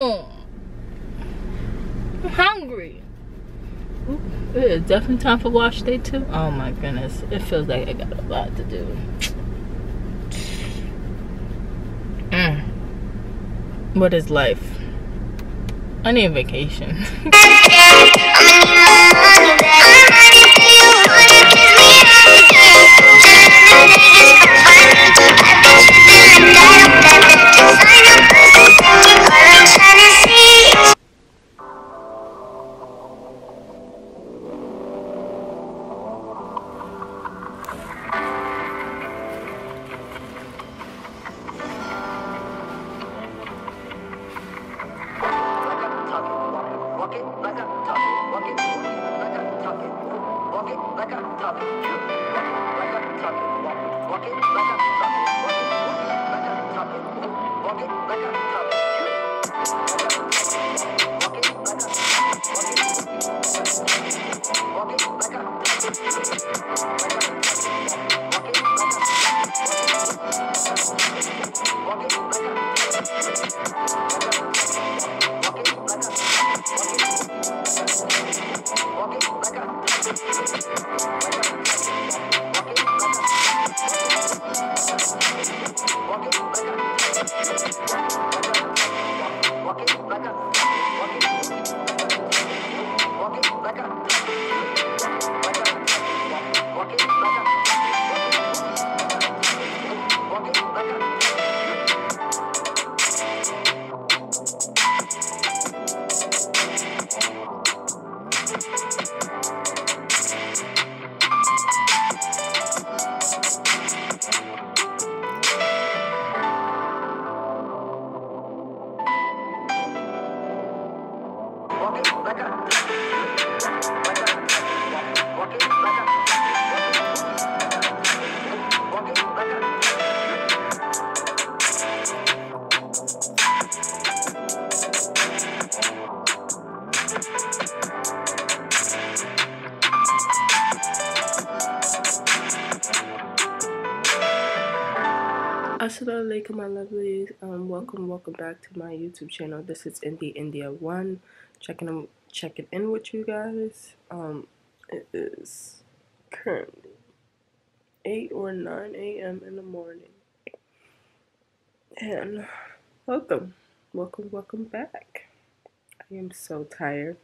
I'm hungry. Ooh, it is definitely time for wash day too. Oh my goodness. It feels like I got a lot to do. What is life? I need a vacation. Assalamu alaikum, my lovelies. Welcome back to my YouTube channel. This is India 1. Checking in with you guys. It is currently 8 or 9 a.m. in the morning. And welcome back. I am so tired.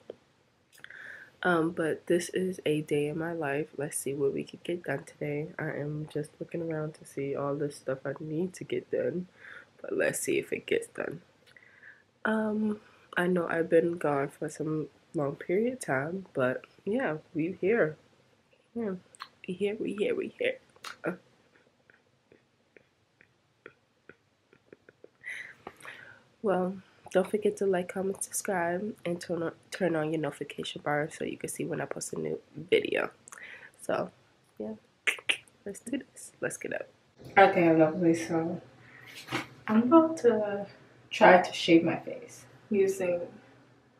But this is a day in my life. Let's see what we can get done today. I am just looking around to see all the stuff I need to get done. But let's see if it gets done. I know I've been gone for some long period of time, but yeah, we here. Yeah, we here. Well, don't forget to like, comment, subscribe, and turn on your notification bar so you can see when I post a new video. So, yeah, let's do this. Let's get up. Okay, lovely. So, I'm about to try to shave my face using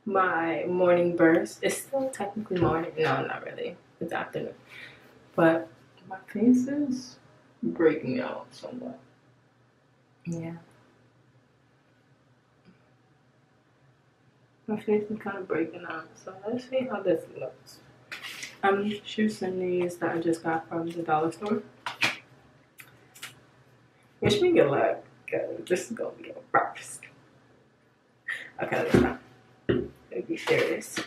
my morning burst. It's still technically morning. No, not really. It's afternoon. But my face is breaking out somewhat. Yeah. My face is kind of breaking out, so let's see how this looks. I'm choosing these that I just got from the dollar store. Wish me good luck, because this is going to be a burst. Okay, let's not. Let's be serious.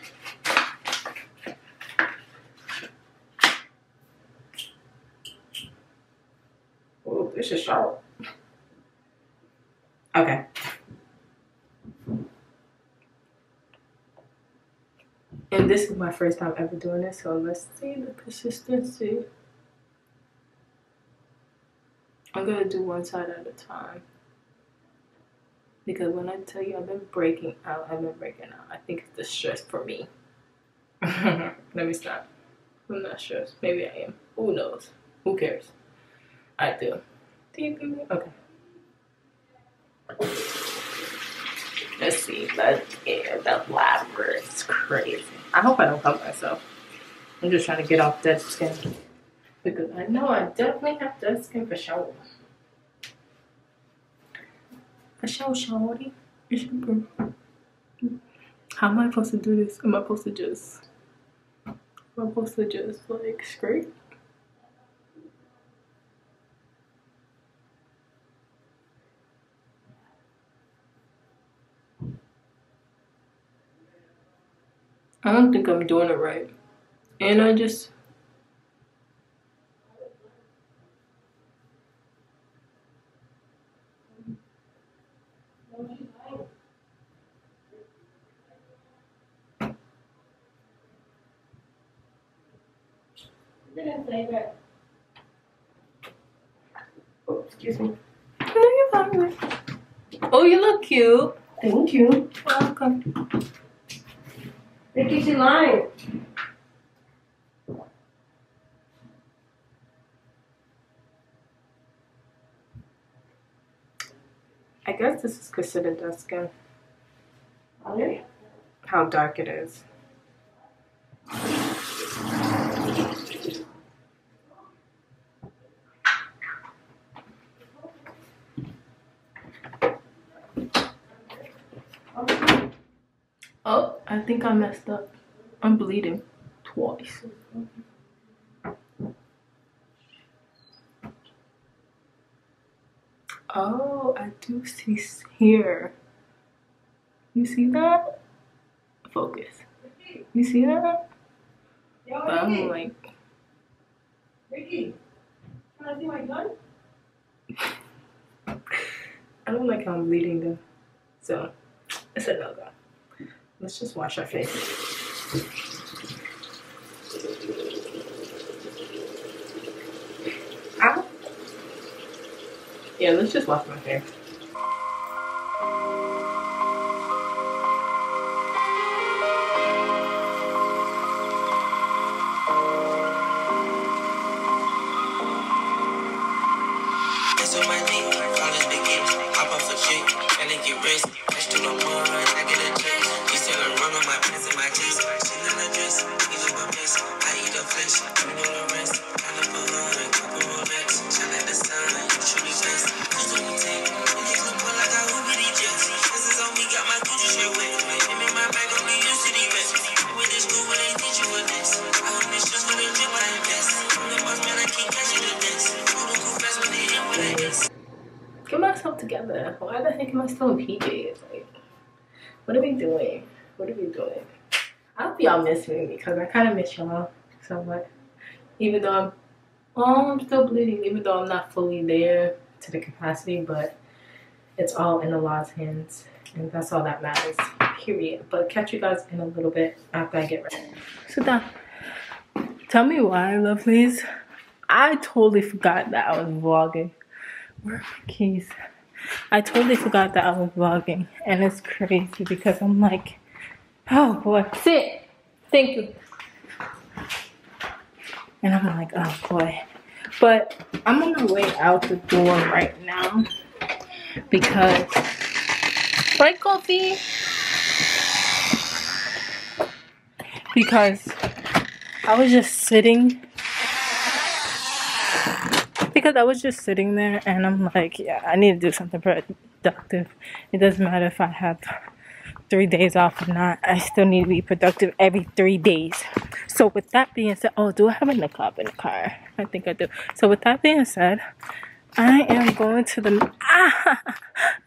Oh, this is sharp. Okay. And this is my first time ever doing this, so let's see the consistency. I'm gonna do one side at a time. Because when I tell you I've been breaking out. I think it's the stress for me. Let me stop. I'm not stressed. Maybe I am. Who knows? Who cares? I do. Okay. Let's see. Let's get the blabber. It's crazy. I hope I don't cut myself. I'm just trying to get off dead skin. Because I know I definitely have dead skin for sure. For sure, shorty. It's your birthday. How am I supposed to do this? Am I supposed to just like scrape? I don't think I'm doing it right. And I just oh, excuse me. No, you're fine. Oh, you look cute. Thank you. Welcome. Vicky's in line. I guess this is considered dusking. Okay. How dark it is. Oh, I think I messed up. I'm bleeding twice. Oh, I do see here. You see that? Focus. You see that? Yo, But I'm Vicky. like, Vicky, can I see my gun? I don't like how I'm bleeding though. So, it's a no-go. Let's just wash our face. Ow. Yeah, let's just wash my face. So my name, college begin, hop off a chick, and then get rest. Catch to no more, I get a check. You still a run on my pants and my jeans. She in a dress, even my mess. I eat the flesh, you know the rest. I love a hood, couple Rolex. Shine like the sun, you should be best. Just on the tank, you get some point like I hoop with these jets. This is on me, got my Gucci shirt wet. Him in my bag, don't be used to these vests. With this school, when they teach you for this. I own this just with a drip, I invest. I'm the boss, man, I keep catching the dance. Who the cool fast when they hit with that ass. Get myself together. Why the heck am I still in PJs? Like, what are we doing? What are we doing? I hope y'all miss me because I kind of miss y'all somewhat. Even though I'm still bleeding, even though I'm not fully there to the capacity, but it's all in Allah's hands, and that's all that matters. Period. But catch you guys in a little bit after I get ready. Sit down. Tell me why, lovelies. I totally forgot that I was vlogging. Where are my keys? I totally forgot that I was vlogging, and it's crazy because I'm like, oh boy, sit. Thank you. And I'm like, oh boy. But I'm on my way out the door right now because, right, Kofi? Because I was just sitting. Because I was just sitting there and I'm like, yeah, I need to do something productive. It doesn't matter if I have 3 days off or not. I still need to be productive every 3 days. So with that being said, oh, do I have a niqab in the car? I think I do. So with that being said, I am going to the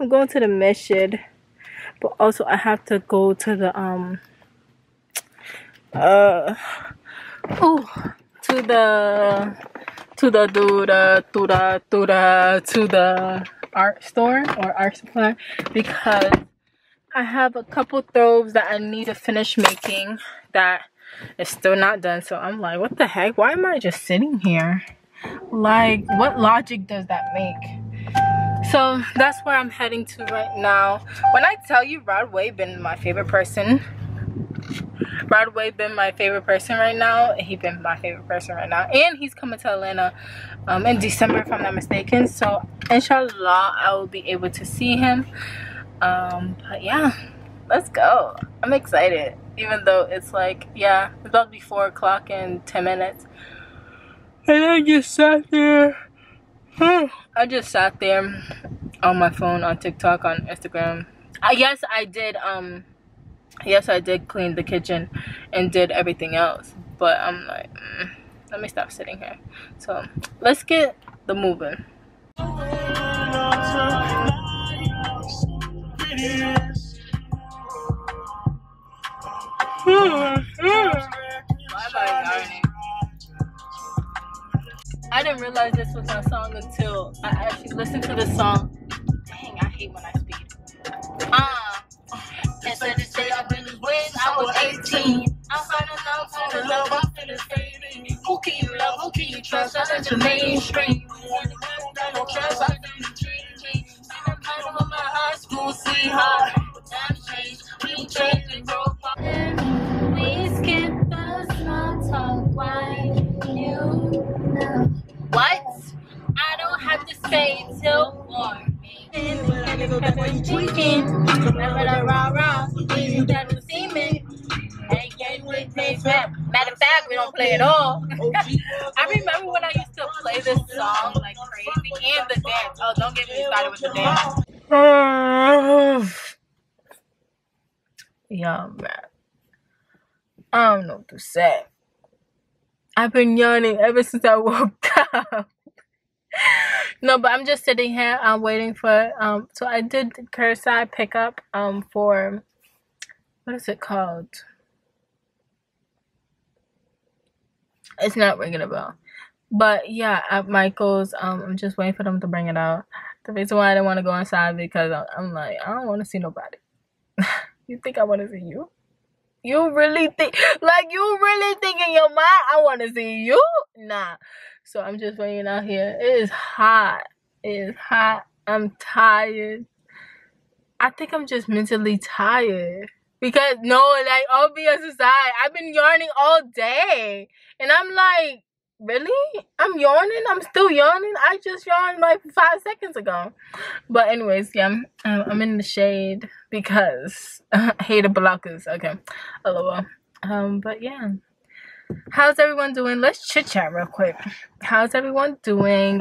I'm going to the masjid, but also I have to go to the to the art store or art supply because I have a couple throws that I need to finish making that is still not done. So I'm like, what the heck? Why am I just sitting here? Like, what logic does that make? So that's where I'm heading to right now. When I tell you Rodway been my favorite person, Rodway been my favorite person right now. He been my favorite person right now. And he's coming to Atlanta in December if I'm not mistaken. So inshallah I will be able to see him. But yeah, let's go. I'm excited. Even though it's like, yeah, it's about to be 4 o'clock in 10 minutes. And I just sat there. I just sat there on my phone, on TikTok, on Instagram. Yes, I did Yes, I did clean the kitchen and did everything else, but I'm like, let me stop sitting here. So let's get the moving. I didn't realize this was my song until I actually listened to the song. Dang, I hate when I speed. Instead of say I've been when I was 18. I'm finding love, I'm feeling fading. Who can you love, who can you trust? I let your mainstream. Got no trust, I feel changing. I'm kind of my high school sweetheart. Times change, we change and grow apart. We skip the small talk, why you know what? I don't have to say till morning. Tweaking, never the rah-rah. You never see me. Matter of fact, we don't play at all. I remember when I used to play this song like crazy and the dance. Oh, don't get me started with the dance. Yeah, man. I don't know what to say. I've been yawning ever since I woke up. No, but I'm just sitting here. I'm waiting for so I did curbside pickup for, what is it called? It's not ringing a bell. But yeah, at Michael's, I'm just waiting for them to bring it out. The reason why I didn't want to go inside because I'm like, I don't want to see nobody. You think I want to see you? You really think in your mind I want to see you? Nah. So I'm just waiting out here. It is hot. I'm tired. I think I'm just mentally tired. Because, no, like, obvious aside, I've been yawning all day. And I'm like, really? I'm yawning? I'm still yawning? I just yawned like 5 seconds ago. But anyways, yeah, I'm in the shade because hater blockers. Okay, LOL. But yeah, how's everyone doing? Let's chit chat real quick. How's everyone doing?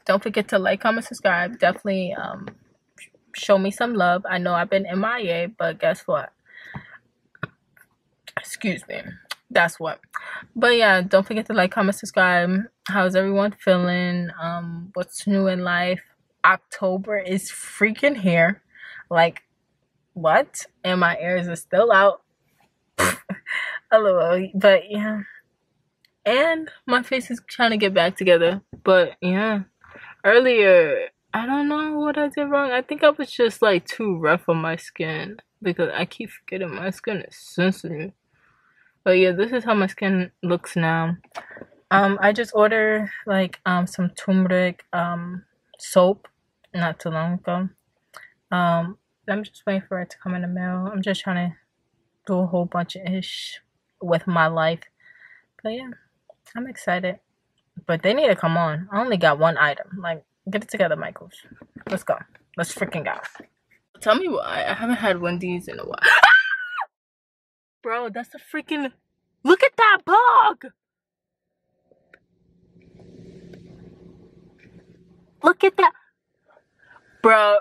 Don't forget to like, comment, subscribe. Definitely show me some love. I know I've been MIA, but guess what? Excuse me. That's what. But yeah, don't forget to like, comment, subscribe. How's everyone feeling? What's new in life? October is freaking here. Like, what? And my ears are still out. LOL. But yeah. And my face is trying to get back together. But yeah. Earlier, I don't know what I did wrong. I think I was just like too rough on my skin. Because I keep forgetting my skin is sensitive. But yeah, this is how my skin looks now. I just ordered like some turmeric soap not too long ago. I'm just waiting for it to come in the mail. I'm just trying to do a whole bunch of ish with my life. But yeah, I'm excited. But they need to come on. I only got one item. Like, get it together, Michaels. Let's go. Let's freaking go. Tell me why I haven't had Wendy's in a while. Bro, that's a freaking... Look at that bug! Look at that... Bro.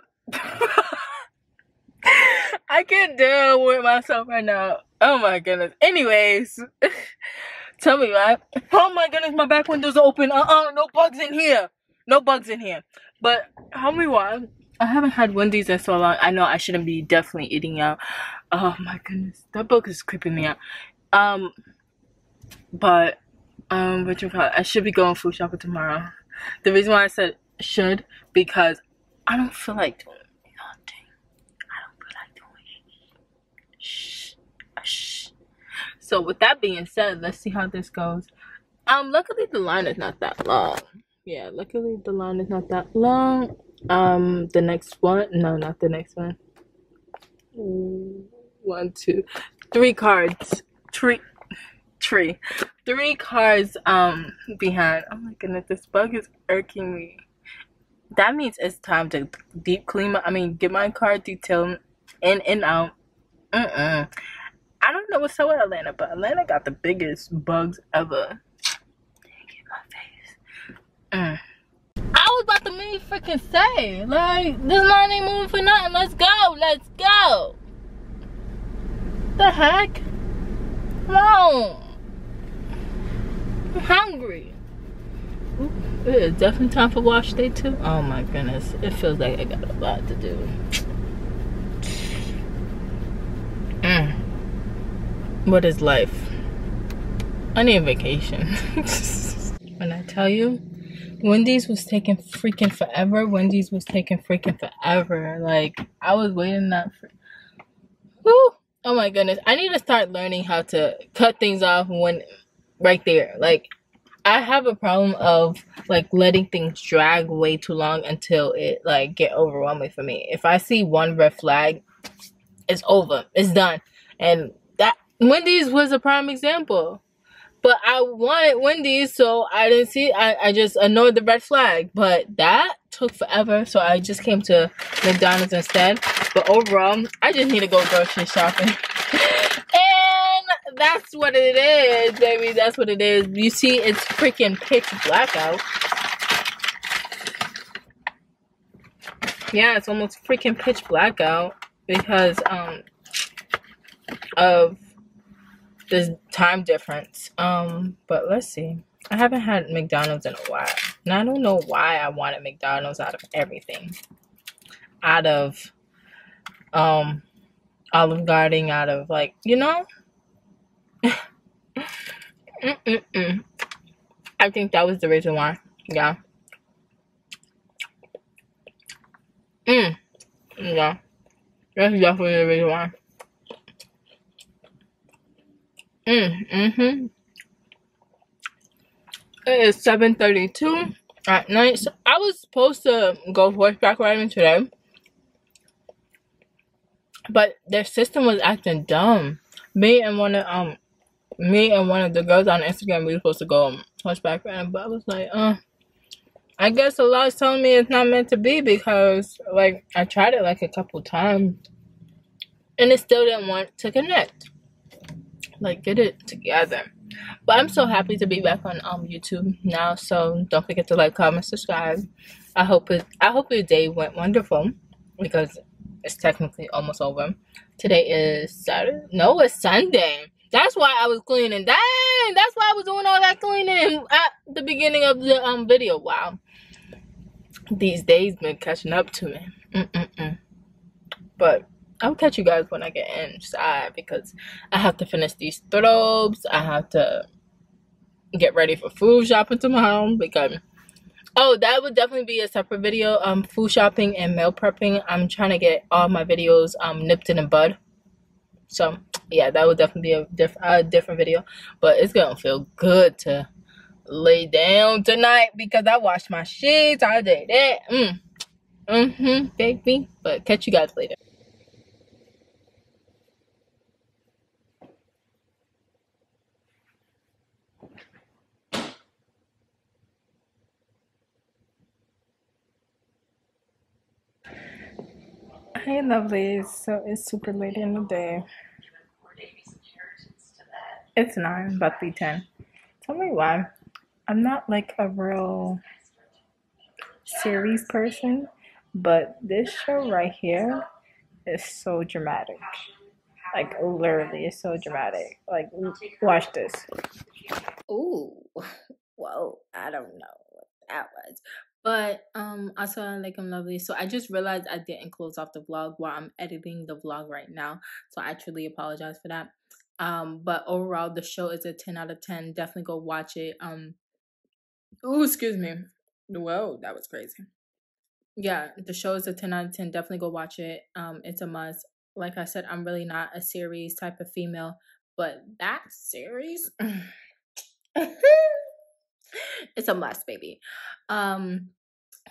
I can't deal with myself right now. Oh my goodness. Anyways. Tell me why. Oh my goodness, my back window's open. No bugs in here. No bugs in here. But tell me why. I haven't had Wendy's in so long. I know I shouldn't be definitely eating out. Oh my goodness, that book is creeping me out. But what you call it? I should be going food shopping tomorrow. The reason why I said should, because I don't feel like doing nothing. I don't feel like doing shh. So with that being said, let's see how this goes. Luckily the line is not that long. Yeah, luckily the line is not that long. The next one, no, not the next one. 1, 2, 3 cards. Three cars behind. Oh my goodness, this bug is irking me. That means it's time to deep clean get my car detailed in and out. I don't know what's up with Atlanta, but Atlanta got the biggest bugs ever. Dang it, my face. I was about to really freaking say, like, this line ain't moving for nothing. Let's go. the heck? Come on. I'm hungry. Ooh, it is definitely time for wash day 2. Oh my goodness. It feels like I got a lot to do. What is life? I need a vacation. When I tell you, Wendy's was taking freaking forever. Wendy's was taking freaking forever. Like, I was waiting that for... Whew. Oh my goodness. I need to start learning how to cut things off when right there. Like, I have a problem of like letting things drag way too long until it like get overwhelming for me. If I see one red flag, it's over. It's done. And that Wendy's was a prime example. But I wanted Wendy's, so I didn't see. I just ignored the red flag. But that took forever, so I just came to McDonald's instead. But overall, I just need to go grocery shopping. And that's what it is, baby. That's what it is. You see, it's freaking pitch black out. Yeah, it's almost freaking pitch black out because of this time difference. But let's see. I haven't had McDonald's in a while. And I don't know why I wanted McDonald's out of everything. Out of Olive Garden, out of like, you know? I think that was the reason why. Yeah. Yeah. That's definitely the reason why. It is 7:32 at night. So I was supposed to go horseback riding today, but their system was acting dumb. Me and one of the girls on Instagram, we were supposed to go horseback riding, but I was like, I guess the law is telling me it's not meant to be because like I tried it like a couple times and it still didn't want to connect. Like, get it together. But I'm so happy to be back on YouTube now. So don't forget to like, comment, subscribe. I hope your day went wonderful because it's technically almost over. Today is Saturday. No, it's Sunday. That's why I was cleaning. Dang, that's why I was doing all that cleaning at the beginning of the video. Wow, these days been catching up to me. But I'll catch you guys when I get inside because I have to finish these throws. I have to get ready for food shopping tomorrow because that would definitely be a separate video. Food shopping and meal prepping. I'm trying to get all my videos nipped in the bud. So yeah, that would definitely be a different video. But it's gonna feel good to lay down tonight because I washed my sheets. I did that. Baby. But catch you guys later. Hey lovelies, so it's super late in the day. It's 9, about to be 10. Tell me why. I'm not like a real series person, but this show right here is so dramatic. Like literally, it's so dramatic. Like, watch this. Ooh, whoa, I don't know what that was. But also I'm lovely. So I just realized I didn't close off the vlog while I'm editing the vlog right now. So I truly apologize for that. But overall the show is a 10 out of 10. Definitely go watch it. Ooh, excuse me. Whoa, that was crazy. Yeah, the show is a 10 out of 10. Definitely go watch it. It's a must. Like I said, I'm really not a series type of female, but that series it's a must, baby.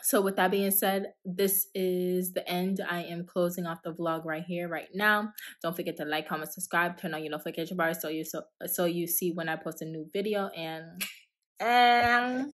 So with that being said, this is the end. I am closing off the vlog right here, right now. Don't forget to like, comment, subscribe, turn on your notification bar so you see when I post a new video, and